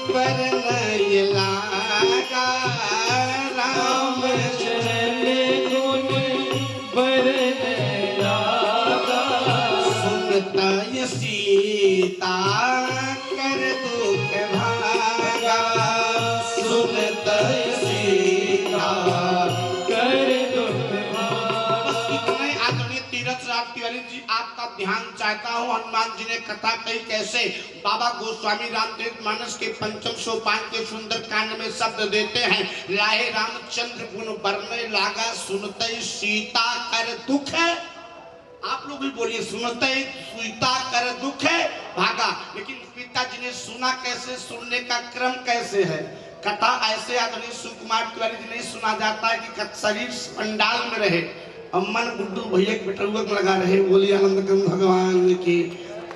Speaker 1: वरनय लागा,
Speaker 2: रामचंद्र गुण वरनय लागा,
Speaker 1: सुनता सीता कर दुख भागा, सुनता सीता
Speaker 2: कर दुख भागा।
Speaker 1: बस इतने आदरणीय तीरथ राज तिवारी जी आपका ध्यान चाहता हूँ। हनुमान जी ने कथा कही कैसे? बाबा गोस्वामी रामचरित मानस के पंचम सोपान के सुंदर कांड में शब्द देते हैं, लाए रामचंद्र गुण बरने लागा, सुनते सीता कर दुख है। आप लोग भी बोलिए, सुनते सीता कर दुख है भागा। लेकिन पिताजी ने सुना कैसे? सुनने का क्रम कैसे है? कथा ऐसे आदरणीय सुकुमार तिवारी जी नहीं सुना जाता है कि शरीर पंडाल में रहे और मन गुड्डू भैया के बेटुआ में लगा रहे। बोलिए आनंद कंद भगवान की।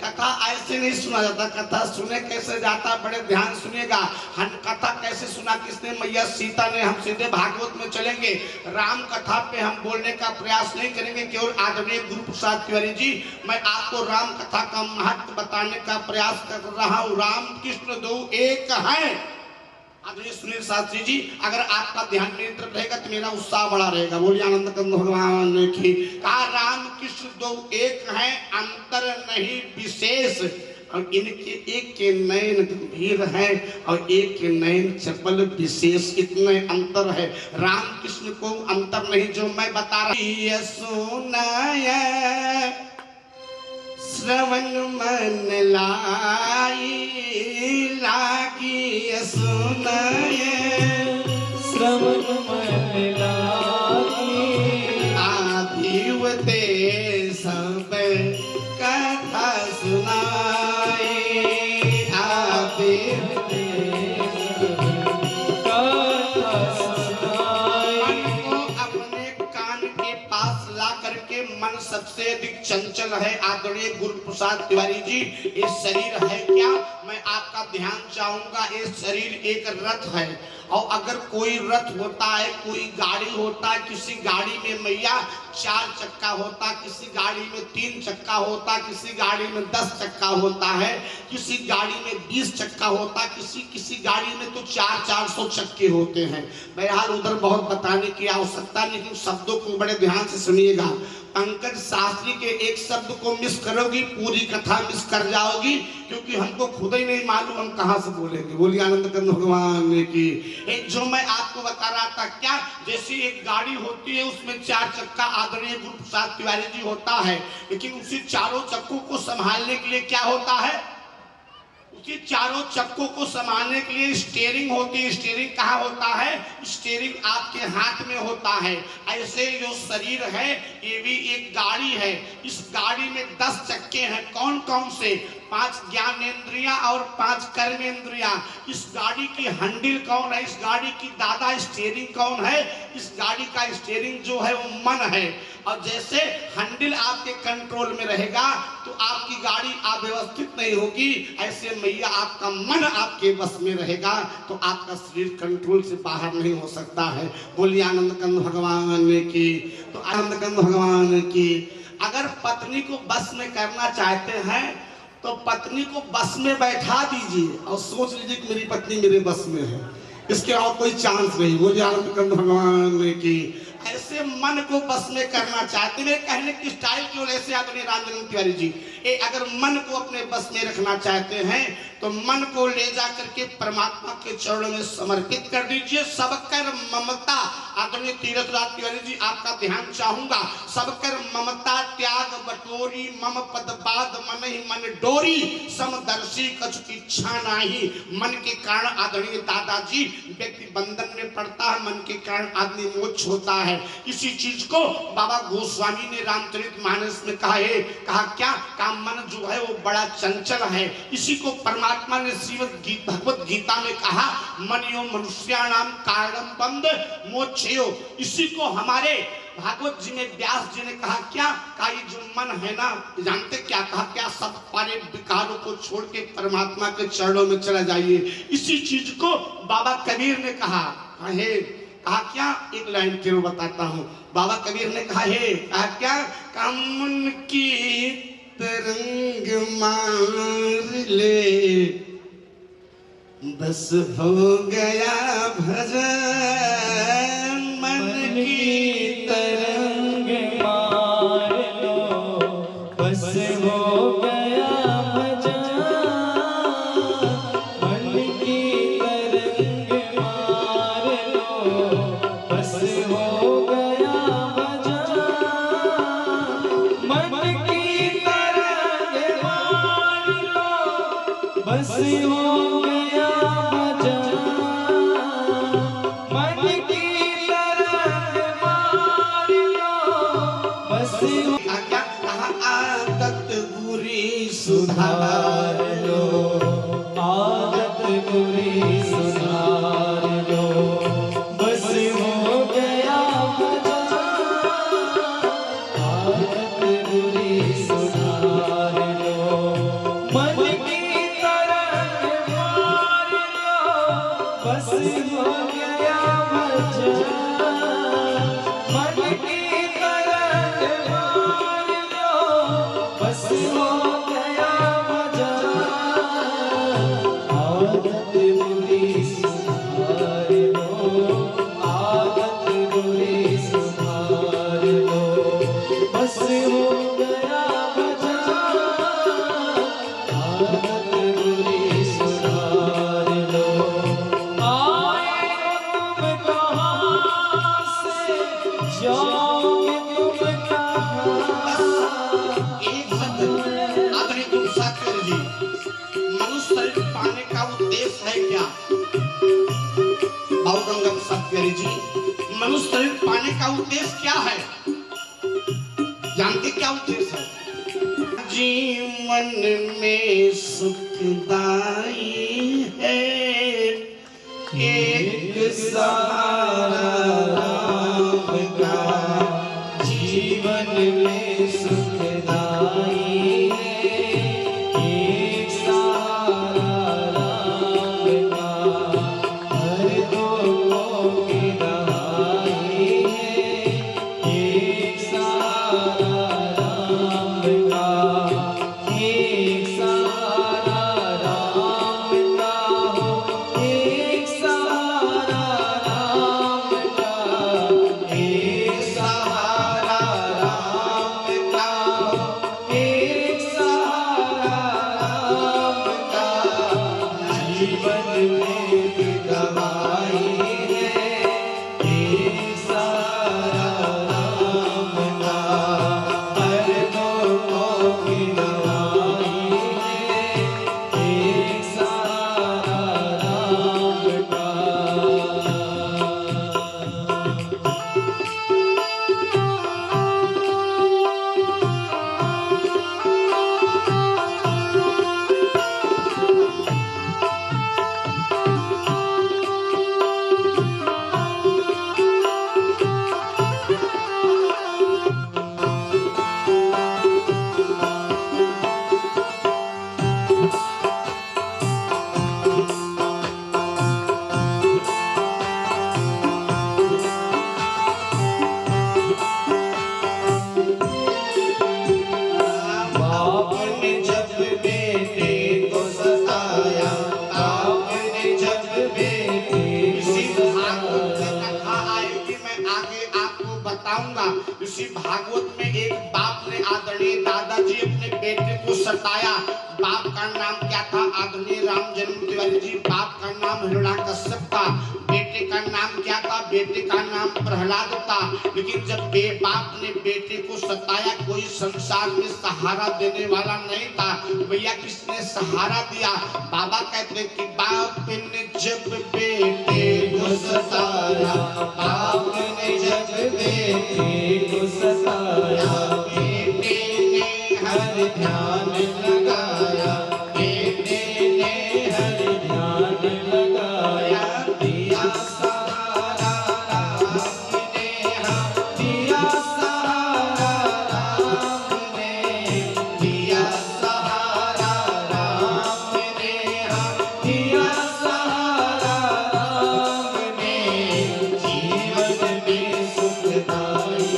Speaker 1: कथा ऐसे नहीं सुना जाता। कथा सुने कैसे जाता? बड़े ध्यान सुनिएगा। हम कथा कैसे सुना? किसने? मैया सीता ने। हम सीधे भागवत में चलेंगे। राम कथा पे हम बोलने का प्रयास नहीं करेंगे। केवल आदरणीय गुरु प्रसाद तिवारी जी, मैं आपको राम कथा का महत्व बताने का प्रयास कर रहा हूँ। राम कृष्ण दो एक है। आदरणीय सुनील शास्त्री जी, अगर आपका ध्यान मेरी तरफ रहेगा तो मेरा उत्साह बढ़ा रहेगा। बोलिए आनंद कंद भगवान की। कहा राम कृष्ण दो एक हैं, अंतर नहीं विशेष, और इनके एक के नयन गंभीर हैं और एक के नयन चपल विशेष। इतने अंतर है। राम कृष्ण को अंतर नहीं जो मैं बता रहा हूं। सुनाया श्रवण मन लाई लागी, सुनाए
Speaker 2: श्रवण मन लागी,
Speaker 1: आधिवते सब कथा सुनाए, आधिवते
Speaker 2: कथा सुनाई।
Speaker 1: मन को अपने कान के पास ला करके, मन सबसे अधिक चंचल है। आदरणीय गुरु प्रसाद तिवारी जी, ये शरीर है क्या? मैं आपका ध्यान चाहूंगा। ये शरीर एक रथ है, और अगर कोई रथ होता है, कोई गाड़ी होता है, किसी गाड़ी में मैया 4 चक्का होता, किसी गाड़ी में 3 चक्का होता, किसी गाड़ी में 10 चक्का होता है, किसी गाड़ी में 20 चक्का होता, किसी गाड़ी में तो 400 चक्के होते हैं। बहरहाल उधर बहुत बताने की आवश्यकता नहीं, लेकिन शब्दों को बड़े ध्यान से सुनिएगा। पंकज शास्त्री के एक शब्द को मिस करोगी, पूरी कथा मिस कर जाओगी, क्योंकि हमको खुद ही नहीं मालूम हम कहां से बोलेंगे। बोलिए आनंद कंद भगवान की। जो मैं आपको बता रहा था क्या, जैसे एक गाड़ी होती है, उसमें 4 चक्का आदरणीय गुरु प्रसाद तिवारी जी होता है, लेकिन उसी चारों चक्कों को संभालने के लिए क्या होता है? उसी चारों चक्कों को संभालने के लिए स्टीयरिंग होती है। स्टीयरिंग कहाँ होता है? स्टीयरिंग आपके हाथ में होता है। ऐसे जो शरीर है, ये भी एक गाड़ी है। इस गाड़ी में 10 चक्के हैं। कौन कौन से? 5 ज्ञानेंद्रियां और 5 कर्मेंद्रियां। इस गाड़ी की हैंडल कौन है? इस गाड़ी की दादा स्टीयरिंग कौन है? इस गाड़ी का स्टीयरिंग जो है वो मन है। और जैसे हैंडल आपके कंट्रोल में रहेगा तो आपकी गाड़ी अव्यवस्थित नहीं होगी। ऐसे मैया आपका मन आपके बस में रहेगा तो आपका शरीर कंट्रोल से बाहर नहीं हो सकता है। बोलिए आनंद कंद भगवान की। तो आनंद कंद भगवान की। अगर पत्नी को बस में करना चाहते हैं तो पत्नी को बस में बैठा दीजिए और सोच लीजिए कि मेरी पत्नी मेरे बस में है। इसके और कोई चांस नहीं। बोलिए आनंद कंद भगवान की। ऐसे मन को बस में करना चाहते, मेरे कहने की स्टाइल की वजह से आदरणीय रामचंद्र तिवारी जी, अगर मन को अपने बस में रखना चाहते हैं तो मन को ले जा करके परमात्मा के चरणों में समर्पित कर दीजिए। सबकर ममता, आदरणीय तीर्थराज तिवारी जी आपका ध्यान चाहूंगा, सबकर ममता त्याग बटोरी, मम पदपाद मन ही मन डोरी, समदर्शी कछु इच्छा नाही। मन के कारण आदरणीय दादाजी व्यक्ति बंधन में पड़ता है, मन के कारण आदमी मोक्ष होता है। इसी चीज को बाबा गोस्वामी ने रामचरितमानस में कहा है, कहा क्या, का मन जो है वो बड़ा चंचल है। इसी को परमात्मा ने श्रीमद् भगवत गीता में कहा, मनियो मनुष्याणाम कारणम बंध मोक्षयो। इसी को हमारे भागवत जी में व्यास जी ने कहा क्या, का ये जो मन है ना, जानते क्या कहा, क्या सब सारे विकारों को छोड़ के परमात्मा के चरणों में चला जाइए। इसी चीज को बाबा कबीर ने कहा है, कहा क्या, एक लाइन फिर बताता हूँ। बाबा कबीर ने कहा है, कहा क्या, कामन की तरंग मार ले बस हो गया भजन। मन की
Speaker 2: तरंग मार लो बस हो गया भजन, मन की तरंग मार लो बस हो गया भजन, मन की तरंग मार लो बस हो गया भजन, मन की तरंग मार लो बस हो
Speaker 1: क्या कहा, आदत बुरी सुधार लो,
Speaker 2: आदत बुरी सुधार लो बस हो गया भजन, आदत बुरी सुधार लो, मन की तरंग मार लो बस हो गया भजन, मन की तरंग मार लो बस हो गया भजन, आदत बुरी सुधार लो, आदत बुरी सुधार लो बस हो गया भजन, आदत बुरी सुधार लो। आए तुम कहाँ से, जाओगे तुम कहाँ,
Speaker 1: एक शब्द आदरणीय गुरु साक्षर जी, मनुष्य शरीर पाने का उद्देश्य है क्या? बाबूगंगम सत्यारी जी, मनुष्य शरीर पाने का उद्देश्य क्या है? जानते क्या उद्देश्य है? जीवन में सुखदाई है एक सहारा राम का,
Speaker 2: जीवन में सुखदाई है एक सहारा राम का, हर दुखों की दवाई है एक सहारा राम का, एक सहारा राम का हो, एक सहारा राम का, एक सहारा राम
Speaker 1: भागवत में एक बाप ने आदरणीय दादाजी अपने बेटे को सताया। बाप का नाम क्या था? आदरणीय राम जन्म तिवारी जी। बाप का नाम हिरण्याकश्यप था। बेटे का नाम क्या था? बेटे का नाम प्रहलाद था। लेकिन जब बाप ने बेटे को सताया, कोई संसार में सहारा देने वाला नहीं था। भैया किसने सहारा दिया? बाबा कहते कि बाप ने जब बेटे को सताया, बाप ने जब बेटे को सताया, बेटे ने हर ध्यान लगाया, बेटे ने हर ध्यान लगाया, दिया सहारा राम ने, दिया सहारा राम ने, दिया सहारा राम ने, दिया सहारा राम ने, जीवन में सुखदाई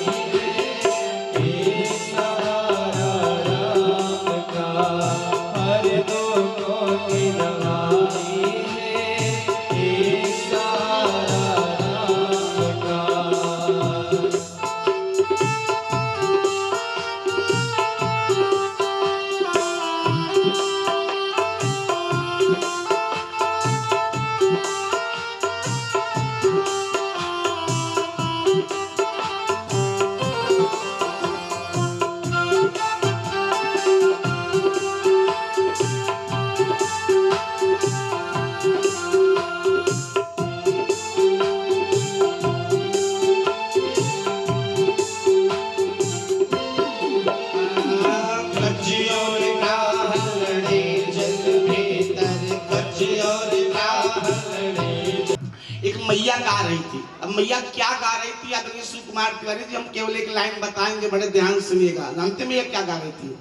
Speaker 1: एक मैया गा रही थी। अब मैया क्या गा रही थी? आदरणीय श्री कुमार तिवारी जी, हम केवल एक लाइन बताएंगे, बड़े ध्यान सुनिएगा। जानते मैया क्या गा रही थी?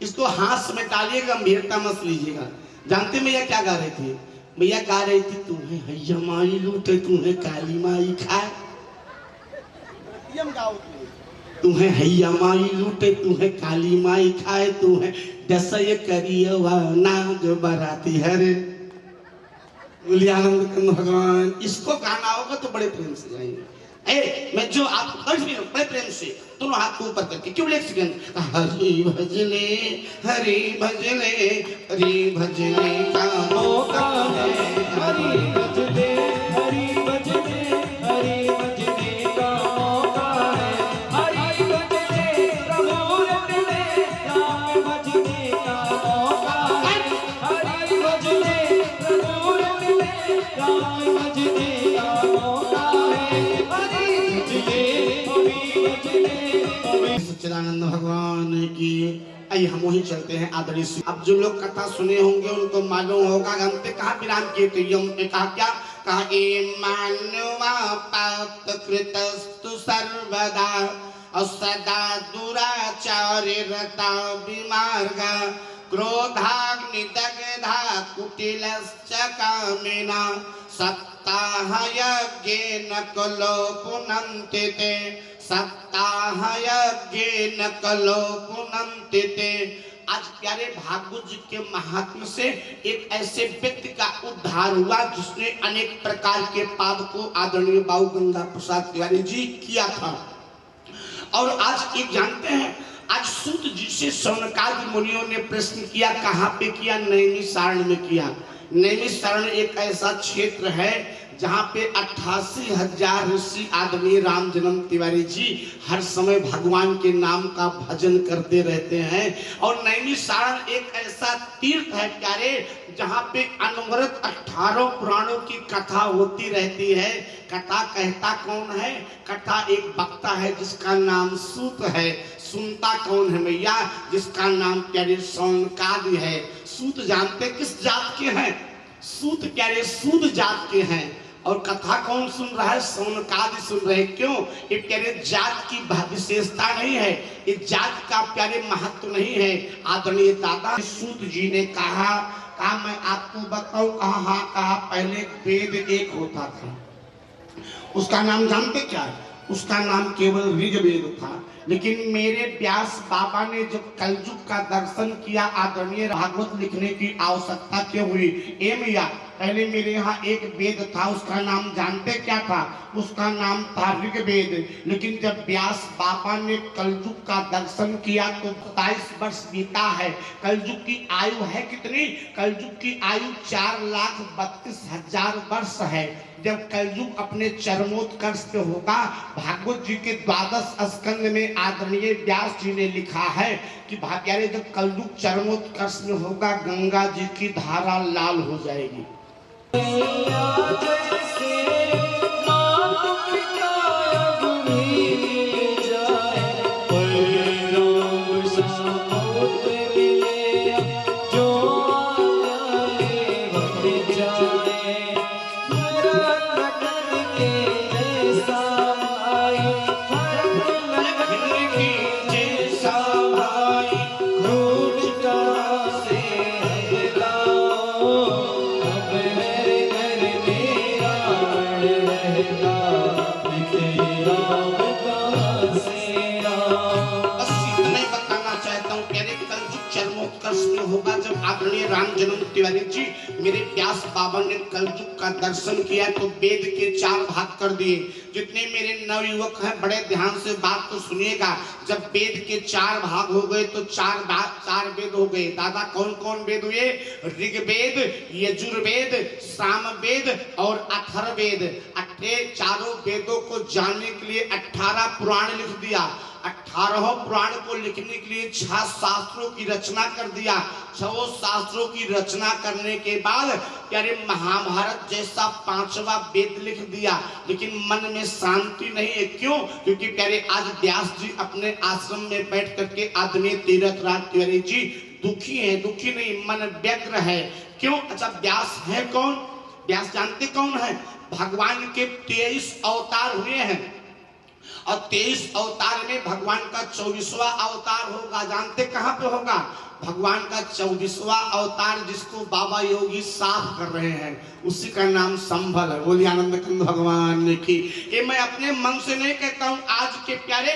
Speaker 1: इसको हाथ में डालिएगा, गंभीरता मत लीजिएगा। जानते मैया क्या गा रही थी? मैया गा रही थी, तुम्हें हैया माई लूटे, तुम्हें काली माई खाए, तुम्हें हैया माई लूटे, तुम्हें काली माई खाए, तुम्हें दसय करियवा नाग बराती हरे। आनंद भगवान। इसको गाना होगा तो बड़े प्रेम से गाएंगे। मैं जो आप बड़े प्रेम से दोनों हाथ को ऊपर करके क्यों एक सेकंड, हरि भजले हरि भजले हरि भजले का मौका है, हरि भजले हरि भजले हरि भजले का मौका है, हरि भजले प्रभु रटले राम भजले का मौका है, हरि भजले प्रभु रटले राम भजले का मौका है, हरि भजले सच्चिदानंद भगवान की। आइए हम वहीं चलते हैं आदरणीय। अब जो लोग कथा सुने होंगे उनको मालूम होगा हमने कहा विराम किए थे। यम ने कहा क्या? कहा ए मानवा पाप कृतस्तु सर्वदा असदा दुराचार्य रता विमार्गा क्रोधाग्नि दग्धा कुटिलश्च कामिना सप्ताह यज्ञेन कलो पुनन्ति ते, सप्ताह यज्ञेन कलो पुनन्ति ते। आज प्यारे भागवत जी के महात्म से एक ऐसे व्यक्ति का उद्धार हुआ जिसने अनेक प्रकार के पाप को आदरणीय बाबू गंगा प्रसाद तिवारी जी किया था। और आज एक जानते हैं, आज सूत जी से शौनकादि मुनियों ने प्रश्न किया, कहाँ पे किया? नैमिषारण्य में किया। नैमिषारण्य एक ऐसा क्षेत्र है जहाँ पे 88,000 ऋषि आदरणीय राम जन्म तिवारी जी हर समय भगवान के नाम का भजन करते रहते हैं। और नैमिषारण्य एक ऐसा तीर्थ है प्यारे जहाँ पे अनवरत 18 पुराणों की कथा होती रहती है। कथा कहता कौन है? कथा एक वक्ता है जिसका नाम सूत है। सुनता कौन है भैया? जिसका नाम प्यारे शौनकादि है। सूत जानते किस जात के हैं? सूत प्यारे सूद जात के हैं। और कथा कौन सुन रहा है? शौनकादि सुन रहे। क्यों? ये प्यारे जात की विशेषता नहीं है, ये जात का प्यारे महत्व नहीं है। आदरणीय दादा सूत जी ने कहा मैं आपको बताऊं। कहा पहले वेद एक होता था, उसका नाम जानते क्या है? उसका नाम केवल ऋग्वेद था। लेकिन मेरे व्यास बाबा ने जब कलयुग का दर्शन किया, आदरणीय भागवत लिखने की आवश्यकता क्यों हुई? ए मैया पहले मेरे यहाँ एक वेद था, उसका नाम जानते क्या था? उसका नाम था ऋग्वेद। लेकिन जब व्यास बाबा ने कलयुग का दर्शन किया तो 27 वर्ष बीता है। कलयुग की आयु है कितनी? कलयुग की आयु 4,32,000 वर्ष है। जब कलयुग अपने चरमोत्कर्ष पे होगा, भागवत जी के 12 स्कंद में आदरणीय व्यास जी ने लिखा है कि भाग्यारे जब कलयुग चरमोत्कर्ष में होगा, गंगा जी की धारा लाल हो जाएगी। होगा जब आदरणीय राम जन्म तिवारी जी मेरे व्यास बाबा ने कलयुग का दर्शन किया तो वेद के 4 भाग कर दिए। जितने मेरे नवयुवक हैं बड़े ध्यान से बात तो सुनिएगा। जब वेद के 4 भाग हो गए तो 4 वेद हो गए। दादा कौन कौन वेद हुए? ऋग्वेद, यजुर्वेद, सामवेद और अथर्ववेद। चारों वेदों को जानने के लिए 18 पुराण लिख दिया। 18 पुराण को लिखने के लिए 6 शास्त्रों की रचना कर दिया। 6 शास्त्रों की रचना करने के बाद प्यारे महाभारत जैसा 5वां वेद लिख दिया। लेकिन मन में शांति नहीं है। क्यों? क्योंकि प्यारे आज व्यास जी अपने आश्रम में बैठ करके आदरणीय तीर्थराज तिवारी जी दुखी है। दुखी नहीं, मन व्यग्र है। क्यों? अच्छा, व्यास है कौन? व्यास जानते कौन है? भगवान के 23 अवतार हुए हैं और 23 अवतार में भगवान का 24वां अवतार होगा। जानते कहां पे होगा? भगवान का 24वां अवतार जिसको बाबा योगी साफ कर रहे हैं, उसी का नाम संभल है। बोलिए आनंद कंद भगवान की। ये मैं अपने मन से नहीं कहता हूं। आज के प्यारे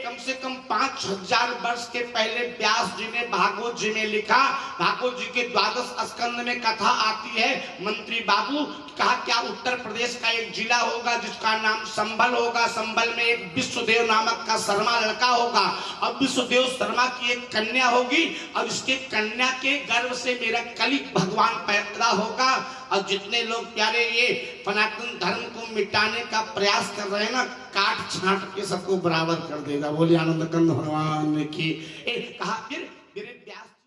Speaker 1: कम से कम 5000 वर्ष के पहले व्यास जी ने भागवत जी में लिखा। भागवत जी के 12 स्कंद में कथा आती है। मंत्री बाबू कहा क्या उत्तर प्रदेश का एक जिला होगा जिसका नाम संभल होगा। संभल में एक विश्वदेव नामक का शर्मा लड़का होगा और विश्वदेव शर्मा की एक कन्या होगी और इसके कन्या के गर्भ से मेरा कलिक भगवान पैदा होगा। और जितने लोग प्यारे ये सनातन धर्म को मिटाने का प्रयास कर रहे हैं ना, काट छांट के सबको बराबर कर देगा। बोलिए आनंद कंद भगवान की। कहा